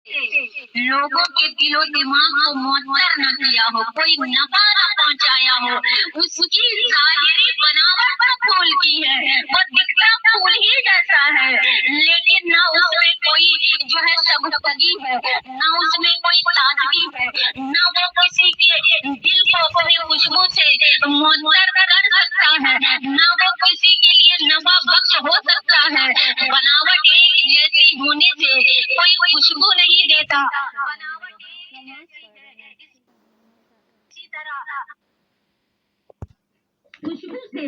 लोगों के दिलो दिमाग को मुअत्तर न किया हो, कोई नफा न पहुंचाया हो, उसकी जाहिरी बनावट तो फूल की है, वो दिखता फूल ही जैसा है, लेकिन ना उसमें कोई जो है सगुफ्तगी है, ना उसमें कोई ताजगी है, ना वो किसी के दिल को अपनी खुशबू से मुअत्तर कर सकता है, ना वो किसी के लिए नफा बख्श हो सकता है। बनावट एक जैसी होने से कोई खुशबू नहीं देता। इसी तरह खुशबू से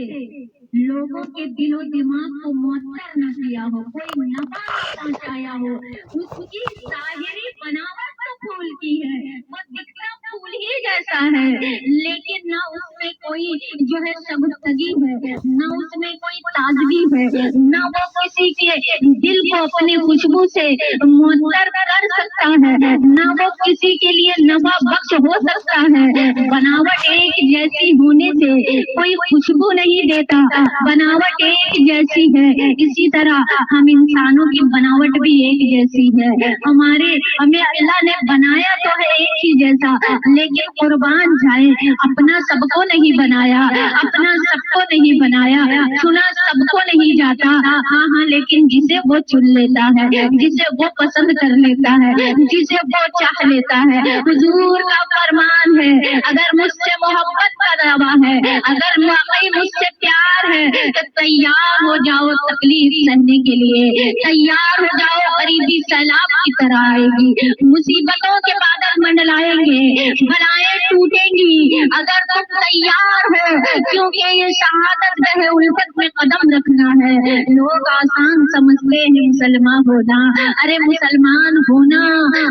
लोगों के दिलो दिमाग को मुअत्तर न किया हो, कोई नफा न पहुंचाया हो, उसकी जाहिरी बनावट तो फूल की है, वो दिखता फूल ही जैसा है, लेकिन ना उसमें कोई जो है सगुफ्तगी है, ना उसमें कोई ताजगी है, ना वो किसी के दिल को अपनी खुशबू से मुअत्तर कर सकता है, ना वो किसी के लिए नफा बख्श हो सकता है। बनावट एक जैसी होने से कोई खुशबू नहीं देता, बनावट एक जैसी है, इसी तरह हम इंसानों की बनावट भी एक जैसी है। हमें अल्लाह ने बनाया तो है एक ही जैसा, लेकिन कुर्बान जाए अपना सबको नहीं बनाया, अपना सबको नहीं बनाया, सुना सबको नहीं जाता, हाँ हाँ, लेकिन जिसे वो चुन लेता है, जिसे वो पसंद कर लेता है, जिसे वो चाह लेता है। हुजूर का फरमान है, अगर मुझसे मोहब्बत का दावा है, अगर वाकई मुझसे प्यार है, तो तैयार हो जाओ तकलीफ सहने के लिए, तैयार हो जाओ, गरीबी सैलाब की तरह आएगी, मुसीबतों के बादल मंडलाएंगे, बलाएं टूटेंगी, अगर तुम तैयार हो, क्योंकि ये शहादत गहे उल्फत में कदम रखना है। लोग आसान समझते हैं मुसलमान होना, अरे मुसलमान होना,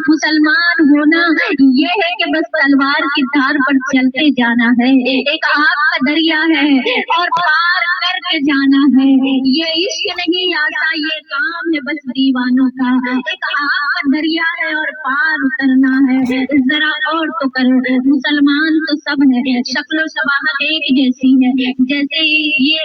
मुसलमान होना ये है कि बस तलवार की धार पर चलते जाना है, एक आग का दरिया है और पार करके जाना है, ये इश्क नहीं आता, ये काम है बस दीवानों का, एक आग का दरिया है और पार उतरना है, जरा और तो करो। मुसलमान तो सब है, शक्ल शबाहत एक जैसी है, जैसे ये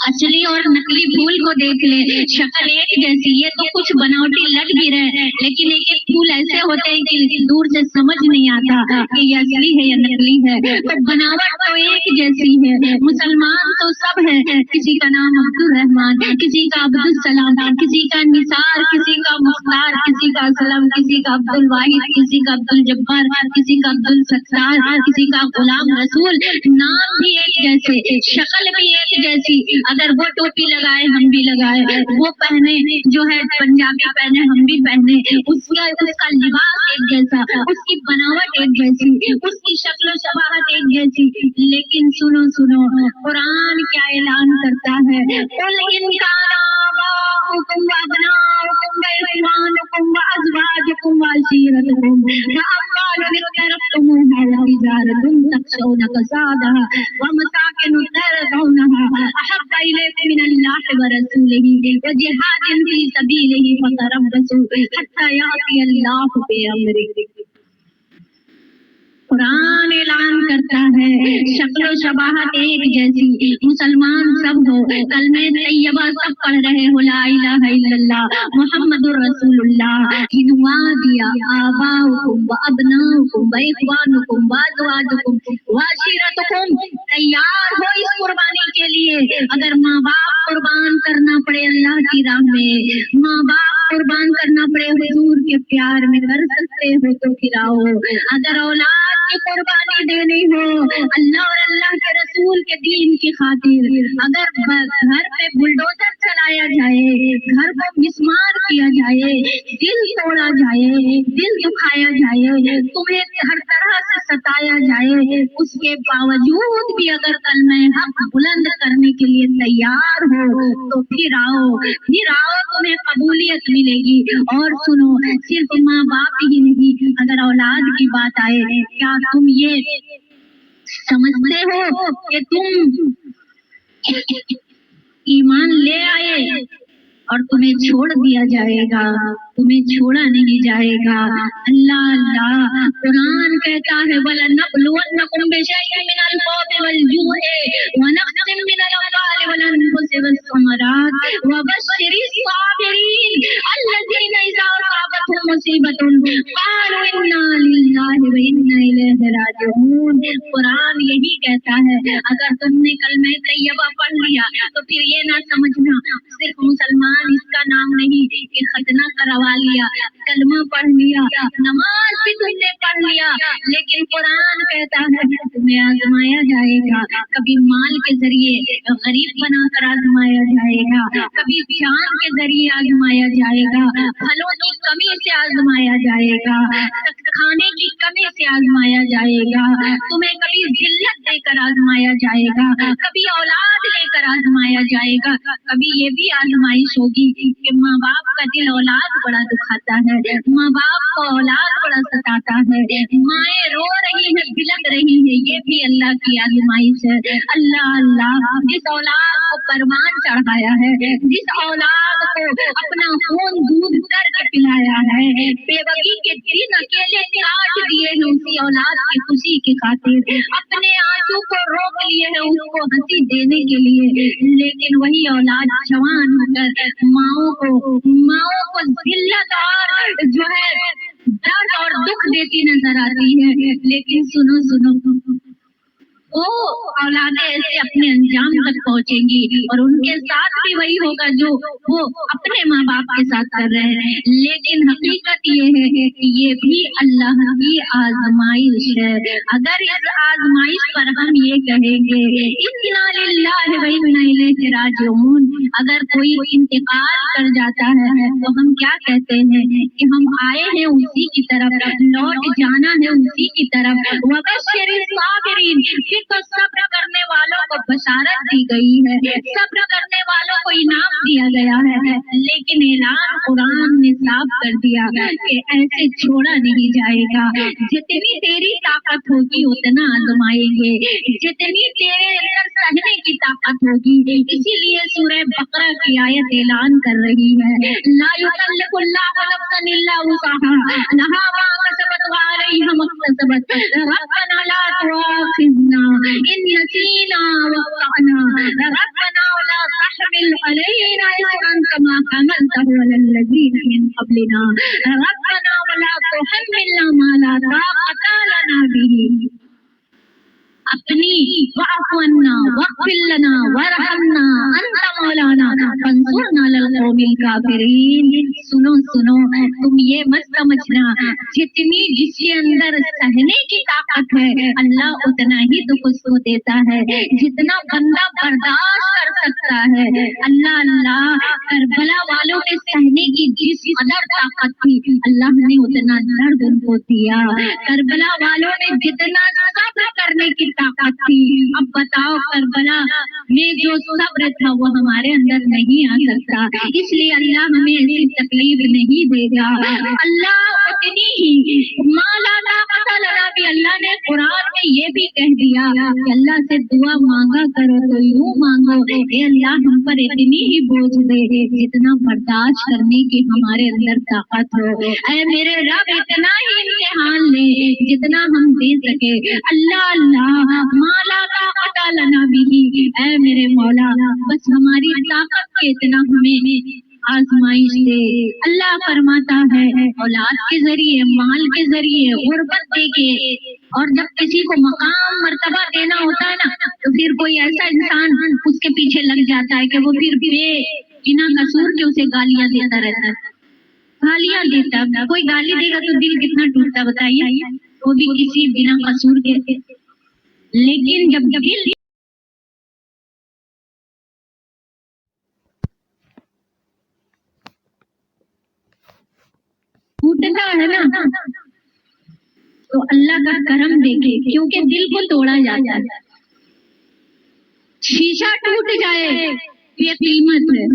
असली और नकली फूल को देख ले, शक्ल एक जैसी, ये तो कुछ बनावटी लग भी रहे, लेकिन एक एक फूल ऐसे होते हैं कि दूर से समझ नहीं आता कि ये असली है या नकली है, तो बनावट तो एक जैसी है। मुसलमान तो सब है, किसी का नाम अब्दुल रहमान, किसी का अब्दुल सलाम, किसी का निसार, किसी का मुख्तार, किसी का असलम, किसी का अब्दुल वाहिद, किसी का अब्दुल जब्बार, किसी का अब्दुल सत्तार, किसी का गुलाम रसूल, नाम भी एक जैसे, शक्ल भी एक जैसी, अगर वो टोपी लगाए हम भी लगाए, वो पहने जो है पंजाबी पहने हम भी पहने, उसका लिबास एक जैसा, उसकी बनावट एक जैसी, उसकी शक्ल शबाहत एक जैसी, लेकिन सुनो सुनो, कुरान क्या ऐलान करता है, कुल इनका आबाउकुम व अबनाउकुम व इख्वानुकुम व अज़वाजुकुम व अशीरतुकुम व अम्वालुन इक़्तरफ़्तुमूहा व तिजारतुन तख़शौना कसादहा व मसाकिनु तर्दौनहा अहब्बा इलैकुम मिनल्लाहि व रसूलिही व जिहादिन फी सबीलिही फतरब्बसू हत्ता यातियल्लाहु बिअम्रिही। कुरान ऐलान करता है, शक्ल शबाहत एक जैसी, मुसलमान सब हो, कलमे तैयबा सब पढ़ रहे हो, ला इलाहा इल्लल्लाह मुहम्मदुर रसूलुल्लाह, हिनुआ दिया आबाउकुम व अबनाउकुम व इख्वानुकुम व अज़वाजुकुम व अशीरतुकुम, तैयार हो इस कुर्बानी के लिए। अगर माँ बाप कुर्बान करना पड़े अल्लाह की राह में, माँ बाप कुर्बान करना पड़े हुजूर के प्यार में, कर सकते हो तो खिलाओ। अगर औलाद की कुर्बानी देनी हो अल्लाह और अल्लाह के रसूल के दीन की खातिर, अगर घर पे बुलडोजर चलाया जाए, घर को मिस्मार किया जाए, दिल तोड़ा जाए, दिल दुखाया जाए, तुम्हें हर तरह से सताया जाए, उसके बावजूद भी अगर कलमे हक बुलंद करने के लिए तैयार हो तो फिर आओ, तुम्हें कबूलियत मिलेगी। और सुनो, सिर्फ माँ बाप ही नहीं, अगर औलाद की बात आए, क्या तुम ये समझते हो कि तुम ईमान ले आए और तुम्हें छोड़ दिया जाएगा? तुम्हें छोड़ा नहीं जाएगा। अल्लाह अल्लाह कुरान कहता है, वलनब्लुवन्नकुम बिशैइन मिनल खौफि वल जू'i व नक़्सिम मिनल अम्वालि वल अनफुसि वस्समरात व बश्शिरिस साबिरीन अल्लज़ीना इज़ा असाबतहुम मुसीबतुन क़ालू इन्ना लिल्लाहि व इन्ना इलैहि राजिऊन। कुरान यही कहता है, अगर तुमने कलमा तैयबा पढ़ लिया तो फिर ये ना समझना सिर्फ मुसलमान इसका नाम नहीं कि खतना करवा लिया, कलमा पढ़ लिया, नमाज भी तुमने पढ़ लिया, लेकिन कुरान कहता है तुम्हें आजमाया जाएगा। कभी माल के जरिए गरीब बनाकर आजमाया जाएगा, कभी जान के जरिए आजमाया जाएगा, फलों की कमी से आजमाया जाएगा, खाने की कमी से आजमाया जाएगा, तुम्हें कभी जिल्लत देकर आजमाया जाएगा, कभी औलाद लेकर आजमाया जाएगा, कभी ये भी आजमाइश होगी कि माँ बाप का दिल औलाद बड़ा दुखाता है, माँ बाप को औलाद बड़ा सताता है, माएँ रो रही है, बिलक रही है, ये भी अल्लाह की आजमाइश है। अल्लाह अल्लाह जिस औलाद को परवान चढ़ाया है, जिस औलाद को अपना खून दूध करके पिलाया है, बेवकी के दिन अकेले काट दिए हैं उसी औलाद की खुशी की खातिर, अपने आंसू को रोक लिए हैं उसको हंसी देने के लिए, लेकिन वही औलाद जवान होकर माओ को जिल्लत और जो है दर्द और दुख देती नजर आती है। लेकिन सुनो सुनो, वो औलादें ऐसे अपने अंजाम तक पहुंचेंगी और उनके साथ भी वही होगा जो वो अपने माँ बाप के साथ कर रहे हैं। लेकिन हकीकत ये है कि ये भी अल्लाह की आजमाइश है। अगर इस आजमाइश पर हम ये कहेंगे इन्ना लिल्लाहि व इन्ना इलैहि राजिऊन, अगर कोई इंतकाल कर जाता है तो हम क्या कहते हैं कि हम आए हैं उसी की तरफ, लौट जाना है उसी की तरफ। वबश्शिरिस साबिरीन, तो सब्र करने वालों को बशारत दी गई है, सब्र करने वालों को इनाम दिया गया है। लेकिन ऐलान कुरान ने साफ कर दिया कि ऐसे छोड़ा नहीं जाएगा, जितनी तेरी ताकत होगी उतना आजमाएंगे, जितनी तेरे अंदर सहने की ताकत होगी। इसीलिए सूरह बकरा की आयत ऐलान कर रही है, ला युकल्लिफुल्लाहु नफ्सन इल्ला वुसअहा लहा मा कसबत व अलैहा मक्तसबत रब्बना ला तुआखिज़ना इन नसीना व अख़्ताना रब्बना वला तहमिल अलैना इस्रन कमा हमलतहु अलल लज़ीना मिन क़ब्लिना रब्बना वला तुहम्मिलना मा ला ताक़त लना बिही अपनी वअफ़ु अन्ना वग़फ़िर लना वरहमना अंत मौलाना फंसुरना अलल क़ौमिल काफ़िरीन। सुनो सुनो, तुम ये मत समझना जितनी जिसके अंदर सहने की ताकत है अल्लाह उतना ही दुख उसको देता है, जितना बंदा बर्दाश्त कर सकता है। अल्लाह अल्लाह करबला वालों के सहने की जिस कदर ताकत थी अल्लाह ने उतना दर्द उनको दिया, करबला वालों ने जितना सब्र करने की ताकत थी। अब बताओ करबला में जो सब्र था वो हमारे अंदर नहीं आ सकता, इसलिए अल्लाह हमें ऐसी तकलीफ नहीं देगा। अल्लाह उतनी ही माला ताकत लना भी, अल्लाह ने कुरान में ये भी कह दिया कि अल्लाह से दुआ मांगा करो तो यूं मांगो, ए अल्लाह हम पर इतनी ही बोझ दे जितना बर्दाश्त करने की हमारे अंदर ताकत हो। ऐ मेरे रब इतना ही इम्तिहान ले जितना हम दे सके। अल्लाह अल्लाह माला ताकत लना बिही, ऐ मेरे मौला बस हमारी ताकत के इतना हमें आजमाइश दे। अल्लाह फरमाता है औलाद के जरिए, माल के जरिए, गुर्बत देके, और जब किसी को मकाम मर्तबा देना होता है ना तो फिर कोई ऐसा इंसान उसके पीछे लग जाता है कि वो फिर बिना कसूर के उसे गालियां देता रहता है, गालियां देता। कोई गाली देगा तो दिल कितना टूटता बताइए, वो भी किसी बिना कसूर के। लेकिन जब दिल टूटता है ना तो अल्लाह का करम देखे, क्योंकि दिल को तोड़ा जाता है। शीशा टूट जाए ये कीमत है,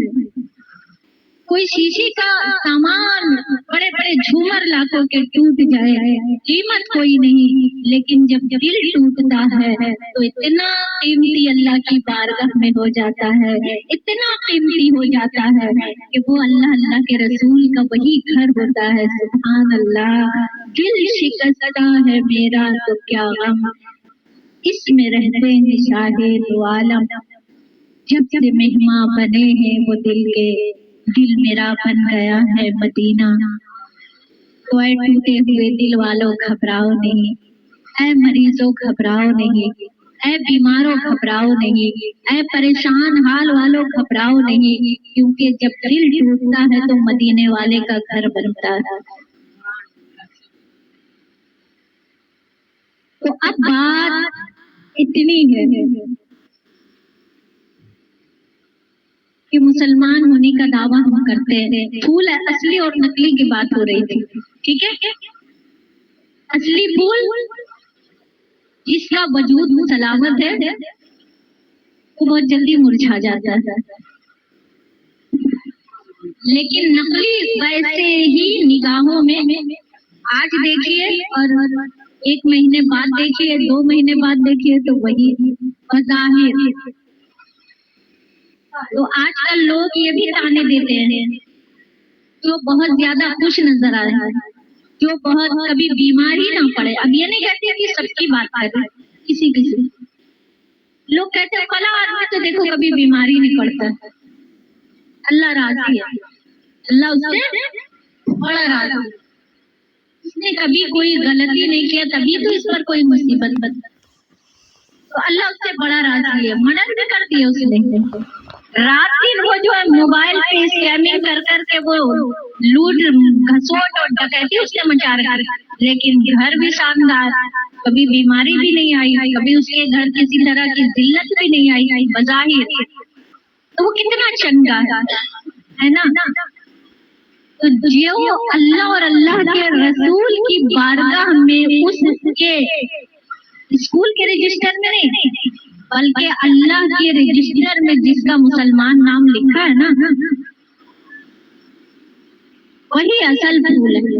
कोई शीशे का सामान बड़े बड़े झूमर लाखों के टूट जाए कीमत कोई नहीं, लेकिन जब दिल टूटता है तो इतना कीमती अल्लाह की बारगाह में हो जाता है, इतना कीमती हो जाता है कि वो अल्लाह अल्लाह के रसूल का वही घर होता है। सुभान अल्लाह, दिल शिकस्ता है मेरा तो क्या गम, इसमें रहते हैं शाहे दो आलम, जब से मेहमान बने हैं वो दिल के, दिल मेरा बन गया है मदीना। تو اے ٹوٹے ہوئے دل والوں گھبراؤ نہیں، اے مریضوں گھبراؤ نہیں، اے بیماروں گھبراؤ نہیں، اے پریشان حال والوں گھبراؤ نہیں، کیونکہ جب دل ٹوٹتا ہے تو مدینے والے کا گھر بنتا ہے۔ تو اب بات اتنی ہے کہ مسلمان ہونے کا دعویٰ ہم کرتے ہیں، پھول اصلی اور نقلی کی بات ہو رہی تھی، ٹھیک ہے؟ اصلی پھول جس کا وجود سلامت ہے وہ بہت جلدی مرجھا جاتا ہے، لیکن نقلی ویسے ہی نگاہوں میں آج دیکھیے اور 1 مہینے بعد دیکھیے، 2 مہینے بعد دیکھیے تو وہی بظاہر۔ تو آج کل لوگ یہ بھی تانے دیتے ہیں جو بہت زیادہ خوش نظر آئے، جو بہت کبھی بیمار ہی نہ پڑے۔ اب یہ نہیں کہتے کہ سب کی بات کریں، کسی لوگ کہتے ہیں فلاں آدمی تو دیکھو کبھی بیماری نہیں پڑتا، اللہ راضی ہے، اللہ اس سے بڑا راضی ہے، اس نے کبھی کوئی غلطی نہیں کیا تبھی تو اس پر کوئی مصیبت بنتا، تو اللہ اس سے بڑا راضی ہے۔ مدد بھی کر دی اس نے، رات دن وہ جو ہے موبائل پہ اسکیمنگ کر کر کے وہ لوٹ گھسوٹ اور ڈکیتی اس نے مچا رکھی، لیکن گھر بھی شاندار، کبھی بیماری بھی نہیں آئی، کبھی اس کے گھر کسی طرح کی ذلت بھی نہیں آئی بظاہر، تو وہ کتنا چنگا ہے نا؟ تو جو اللہ اور اللہ کے رسول کی بارگاہ میں اس کے اسکول کے رجسٹر میں نہیں بلکہ اللہ کے رجسٹر میں جس کا مسلمان نام لکھا ہے نا، وہی اصل پھول ہے،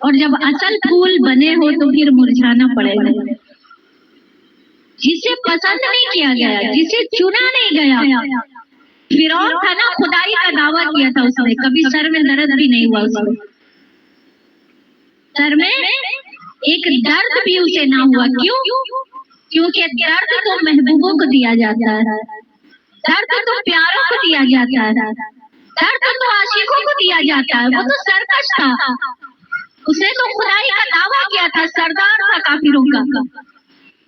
اور جب اصل پھول بنے ہو تو پھر مرجھانا پڑے گا۔ جسے پسند نہیں کیا گیا، جسے چنا نہیں گیا، فرعون تھا نا، خدائی کا دعویٰ کیا تھا اس نے، کبھی سر میں درد بھی نہیں ہوا اس کو، سر میں ایک درد بھی اسے نہ ہوا، کیوں؟ کیونکہ درد تو محبوبوں کو دیا جاتا ہے، درد تو پیاروں کو دیا جاتا ہے، درد تو عاشقوں کو دیا جاتا ہے، وہ تو سرکش تھا، اسے تو خدائی کا دعویٰ کیا تھا، سردار تھا کافروں کا،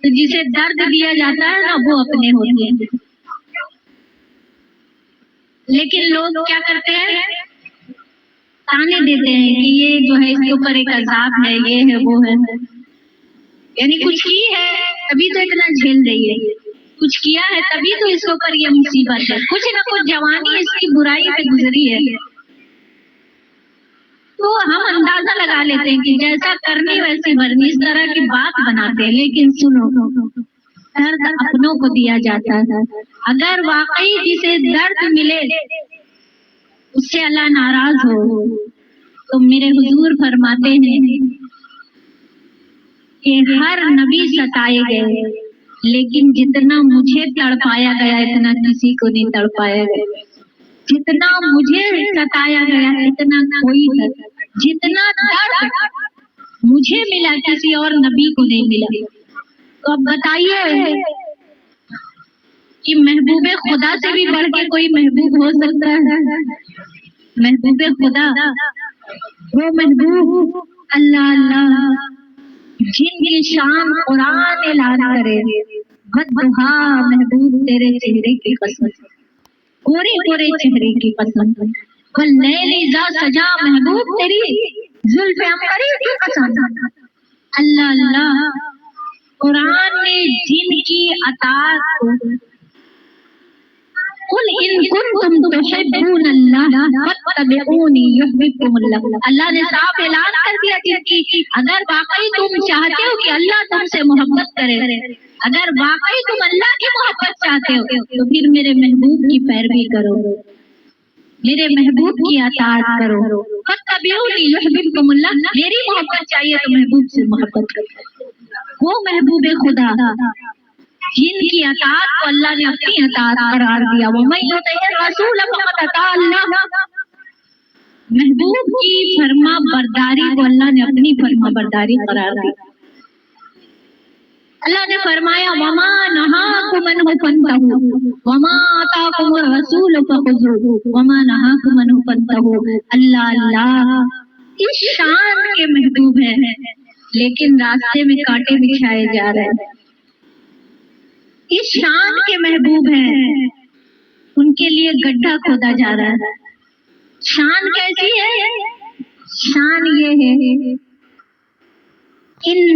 تو جسے درد دیا جاتا ہے نا وہ اپنے ہوتے ہیں۔ لیکن لوگ کیا کرتے ہیں، تانے دیتے ہیں کہ یہ جو ہے اس کے اوپر ایک عذاب ہے، یہ ہے وہ ہے، یعنی کچھ کی ہے تبھی تو اتنا جھیل رہی ہے، کچھ کیا ہے تبھی تو اس کے اوپر یہ مصیبت ہے، کچھ نہ کچھ جوانی اس کی برائی پہ گزری ہے، تو ہم اندازہ لگا لیتے ہیں کہ جیسا کرنی ویسی بھرنی، اس طرح کی بات بناتے ہیں۔ لیکن سنو، درد اپنوں کو دیا جاتا ہے، اگر واقعی جسے درد ملے اس سے اللہ ناراض ہو تو میرے حضور فرماتے ہیں کہ ہر نبی ستائے گئے، لیکن جتنا مجھے تڑپایا گیا اتنا کسی کو نہیں تڑپایا گیا، جتنا مجھے ستایا گیا اتنا کوئی نہیں، جتنا درد مجھے ملا کسی اور نبی کو نہیں ملا۔ تو اب بتائیے کہ محبوب خدا سے بھی بڑھ کے کوئی محبوب ہو سکتا ہے؟ محبوب خدا وہ محبوب اللہ اللہ جن کی شان قرآن اعلان کرے، بددعا محبوب تیرے چہرے کی قسم، گورے گورے چہرے کی قسم، واللیل اذا سجا محبوب تیری زلف عنبری کی قسم، اللہ اللہ قرآن نے جن کی اطاعت کو، قل ان کنتم تحبون اللہ فاتبعونی یحببکم اللہ، اللہ نے صاف اعلان کر دیا جن کی اگر واقعی تم چاہتے ہو کہ اللہ تم سے محبت کرے، اگر واقعی تم اللہ کی محبت چاہتے ہو تو پھر میرے محبوب کی پیروی کرو، میرے محبوب کی اطاعت کرو، فاتبعونی یحببکم اللہ، میری محبت چاہیے تو محبوب سے محبت کرو، وہ محبوب خدا جن کی اطاعت کو اللہ نے اپنی اطاعت قرار دیا، وَمَن يُطِعِ الرَّسُولَ فَقَدْ أَطَاعَ اللَّهَ، محبوب کی فرما برداری کو اللہ نے اپنی فرما برداری قرار دیا۔ اللہ نے فرمایا وَمَا نَهَاكُمْ عَنْهُ فَانْتَهُوا وَمَا آتَاكُمُ الرَّسُولُ فَخُذُوهُ وَمَا نَهَاكُمْ عَنْهُ فَانْتَهُوا، اللہ اللہ اس شان کے محبوب ہیں لیکن راستے میں کانٹے بچھائے جا رہے ہیں. اس شان کے محبوب ہیں ان کے لیے گڈھا کھودا جا رہا ہے. شان کیسی ہے؟ شان یہ ہے ان